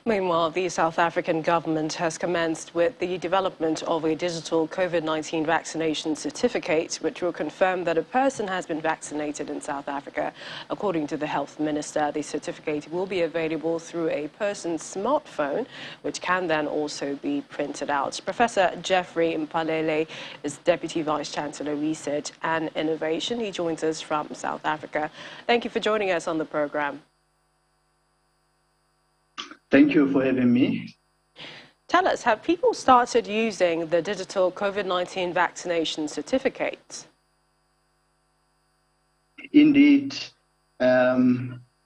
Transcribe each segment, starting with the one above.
Meanwhile, the South African government has commenced with the development of a digital COVID-19 vaccination certificate, which will confirm that a person has been vaccinated in South Africa. According to the health minister, the certificate will be available through a person's smartphone, which can then also be printed out. Professor Jeffrey Mphahlele is Deputy Vice Chancellor, Research and Innovation. He joins us from South Africa. Thank you for joining us on the program. Thank you for having me. Tell us, have people started using the digital COVID-19 vaccination certificate? Indeed.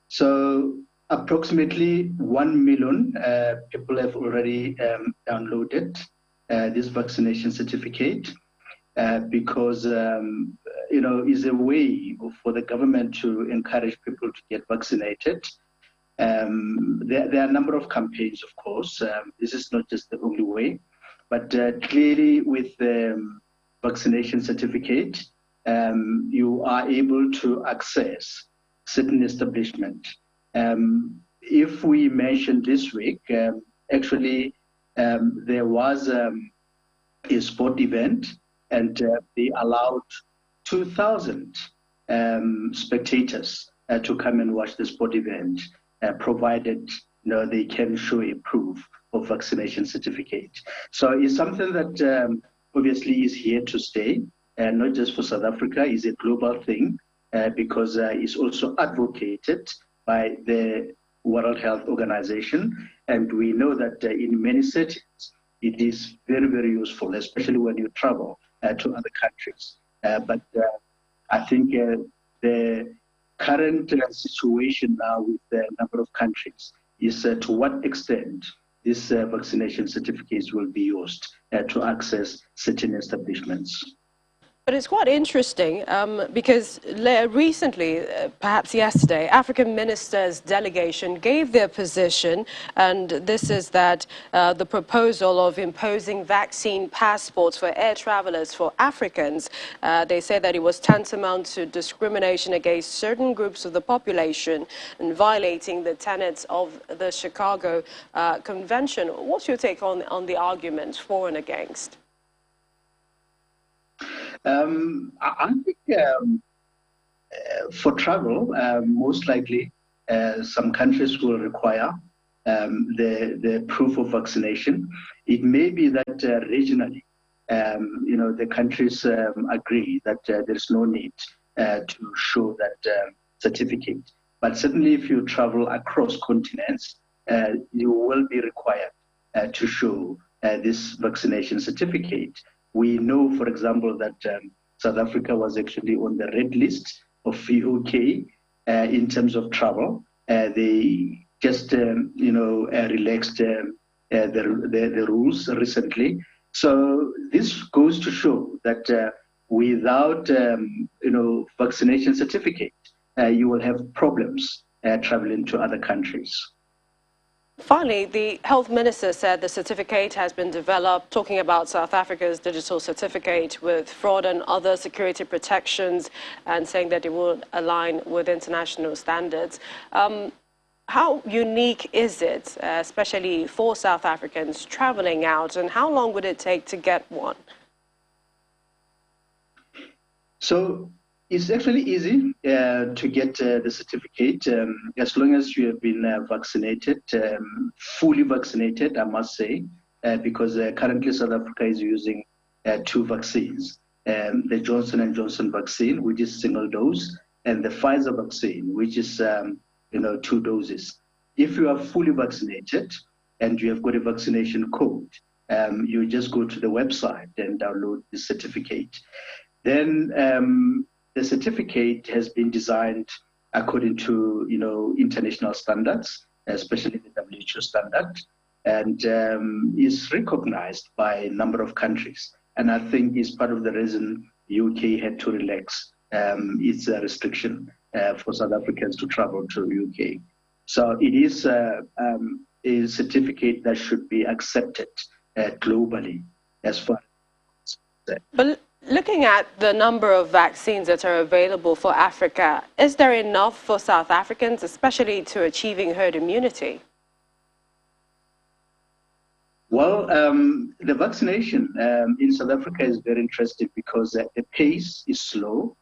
So approximately 1 million people have already downloaded this vaccination certificate because, is a way for the government to encourage people to get vaccinated. There are a number of campaigns, of course. This is not just the only way, but clearly with the vaccination certificate, you are able to access certain establishments. If we mention this week, actually, there was a sport event, and they allowed 2,000 spectators to come and watch the sport event. Provided they can show a proof of vaccination certificate. So it's something that obviously is here to stay, and not just for South Africa. It's a global thing because it's also advocated by the World Health Organization, and we know that in many settings it is very, very useful, especially when you travel to other countries. But I think the current situation now with the number of countries is to what extent these vaccination certificates will be used to access certain establishments. But it's quite interesting because recently, perhaps yesterday, African ministers' delegation gave their position, and this is that the proposal of imposing vaccine passports for air travelers for Africans, they say that it was tantamount to discrimination against certain groups of the population and violating the tenets of the Chicago Convention. What's your take on the arguments for and against? I think for travel, most likely some countries will require the proof of vaccination. It may be that regionally, the countries agree that there's no need to show that certificate. But certainly if you travel across continents, you will be required to show this vaccination certificate. We know, for example, that South Africa was actually on the red list of UK in terms of travel. They just, relaxed the rules recently. So this goes to show that without, vaccination certificate, you will have problems traveling to other countries. Finally, the health minister said the certificate has been developed, talking about South Africa's digital certificate with fraud and other security protections, and saying that it will align with international standards. How unique is it, especially for South Africans traveling out, and how long would it take to get one? So it's actually easy to get the certificate as long as you have been vaccinated, fully vaccinated, I must say, because currently South Africa is using 2 vaccines, the Johnson & Johnson vaccine, which is single dose, and the Pfizer vaccine, which is 2 doses. If you are fully vaccinated and you have got a vaccination code, you just go to the website and download the certificate. Then the certificate has been designed according to, international standards, especially the WHO standard, and is recognized by a number of countries. And I think it's part of the reason UK had to relax its restriction for South Africans to travel to UK. So it is a certificate that should be accepted globally as far as. But looking at the number of vaccines that are available for Africa, is there enough for South Africans, especially to achieving herd immunity? Well, the vaccination in South Africa is very interesting because the pace is slow,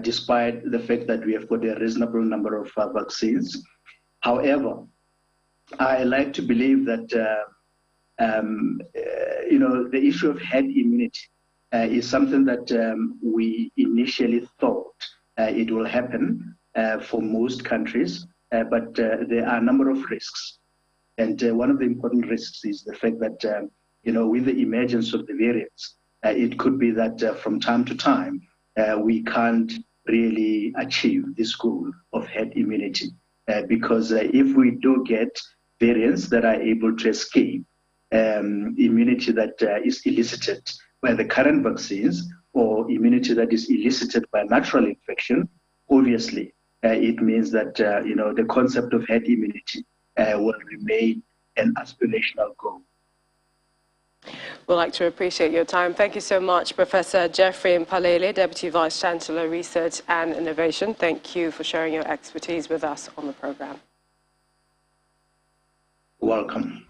despite the fact that we have got a reasonable number of vaccines. However, I like to believe that the issue of herd immunity is something that we initially thought it will happen for most countries, but there are a number of risks. And one of the important risks is the fact that, with the emergence of the variants, it could be that from time to time, we can't really achieve this goal of herd immunity. Because if we do get variants that are able to escape immunity that is elicited by the current vaccines, or immunity that is elicited by natural infection, obviously it means that the concept of herd immunity will remain an aspirational goal. We'd like to appreciate your time. Thank you so much, Professor Jeffrey Mphahlele, Deputy Vice-Chancellor, Research and Innovation. Thank you for sharing your expertise with us on the program. Welcome.